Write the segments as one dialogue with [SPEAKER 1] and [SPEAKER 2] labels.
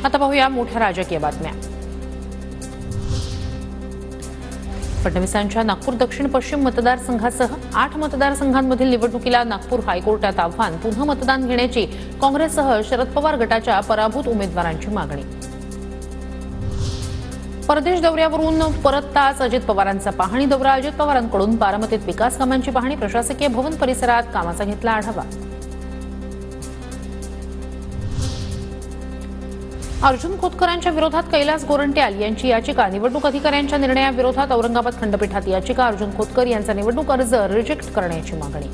[SPEAKER 1] आता पाहूया मोठ्या राजकीय बातम्या। फडणवीसांच्या नागपूर दक्षिण पश्चिम मतदारसंघासह 8 मतदारसंघांमधील निवडणुकीला नागपूर हायकोर्टात आव्हान, पुन्हा मतदान घेण्याची काँग्रेससह शरद पवार गटाच्या पराभूत उमेदवारांची मागणी। परदेश दौऱ्यावरून परतताच अजित पवारांचा पाहणी दौरा। अजित पवारांकडून बारामतीत विकास कामांची पाहणी, प्रशासकीय भवन परिसरात कामाचा घेतला आढावा। अर्जुन खोतकरांच्या विरोधात कैलास गोरंट्याल यांची याचिका, निवडणूक अधिकाऱ्यांच्या निर्णयाविरोधात औरंगाबाद खंडपीठात याचिका। अर्जुन खोतकर यांचा निवडणूक अर्ज रिजेक्ट करण्याची मागणी।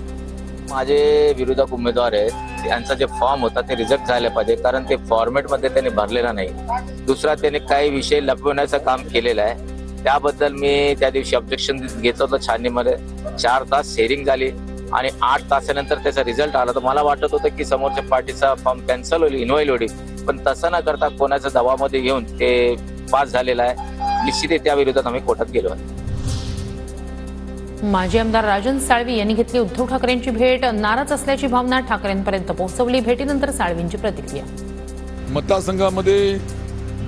[SPEAKER 2] माझे विरोधक उमेदवार आहेत, त्यांचा जे फॉर्म होता ते रिजेक्ट झाले पाहिजे, कारण ते फॉर्मेटमध्ये त्यांनी भरलेला नाही। दुसरा, त्यांनी काही विषय लपवण्याचं काम केलेलं आहे, त्याबद्दल मी त्या दिवशी ऑब्जेक्शन घेतलं होतं छाननीमध्ये। 4 तास हेअरिंग झाली आणि 8 तासानंतर त्याचा रिझल्ट आला। तर मला वाटत होतं की समोरच्या पार्टीचा फॉर्म कॅन्सल होईल, इनव्हॉइल होईल, पण तसं न करता कोणाच्या दबावामध्ये घेऊन ते पास झालेला आहे। निश्चितच त्या विरोधात आम्ही कोर्टात गेलो आहे।
[SPEAKER 1] माजी आमदार राजन साळवी यांनी घेतली उद्धव ठाकरेंची भेट, नाराज असल्याची भावना ठाकरेंपर्यंत पोहोचवली। भेटीनंतर साळवींची प्रतिक्रिया।
[SPEAKER 3] मतदारसंघामध्ये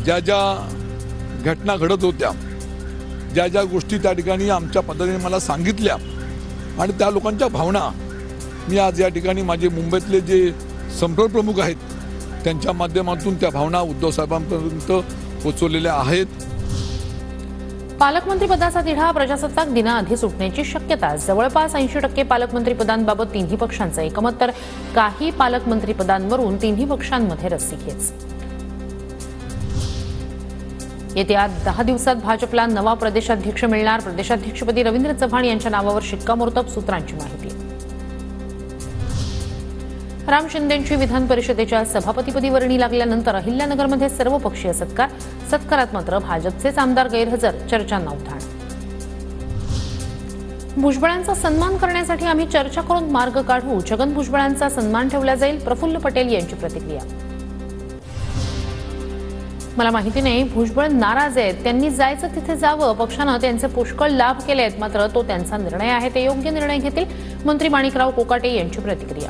[SPEAKER 3] ज्या ज्या घटना घडत होत्या, ज्या ज्या गोष्टी त्या ठिकाणी आमच्या पद्धतीने मला सांगितल्या आणि त्या लोकांच्या भावना मी आज या ठिकाणी माझे मुंबईतले जे संपर्क प्रमुख आहेत त्यांच्या माध्यमातून त्या भावना उद्धव साहेबांपर्यंत पोहोचवलेल्या आहेत।
[SPEAKER 1] पालकमंत्री पदाचा तिढा प्रजासत्ताक दिनाआधी सुटण्याची शक्यता। जवळपास 80% पालकमंत्री पदांबाबत तिन्ही पक्षांचं एकमत, तर काही पालकमंत्री पदांवरून तिन्ही पक्षांमध्ये रस्सीखेच। येत्या 10 दिवसात भाजपला नवा प्रदेशाध्यक्ष मिळणार। प्रदेशाध्यक्षपदी रवींद्र चव्हाण यांच्या नावावर शिक्कामोर्तब, सूत्रांची माहिती। राम शिंदेंची विधान परिषदेच्या सभापतीपदी वर्णी लागल्यानंतर अहिल्यानगरमध्ये सर्वपक्षीय सत्कार। सत्कारात मात्र भाजपचेच आमदार गैरहजर, चर्चांना उधाण। भुजबळांचा सन्मान करण्यासाठी आम्ही चर्चा करून मार्ग काढू। छगन भुजबळांचा सन्मान ठेवला जाईल, प्रफुल्ल पटेल यांची प्रतिक्रिया। मला माहिती नाही, भुजबळ नाराज आहेत, त्यांनी जायचं तिथे जावं, पक्षानं त्यांचे पुष्कळ लाभ केलेत, मात्र तो त्यांचा निर्णय आहे, ते योग्य निर्णय घेतील। मंत्री माणिकराव कोकाटे यांची प्रतिक्रिया।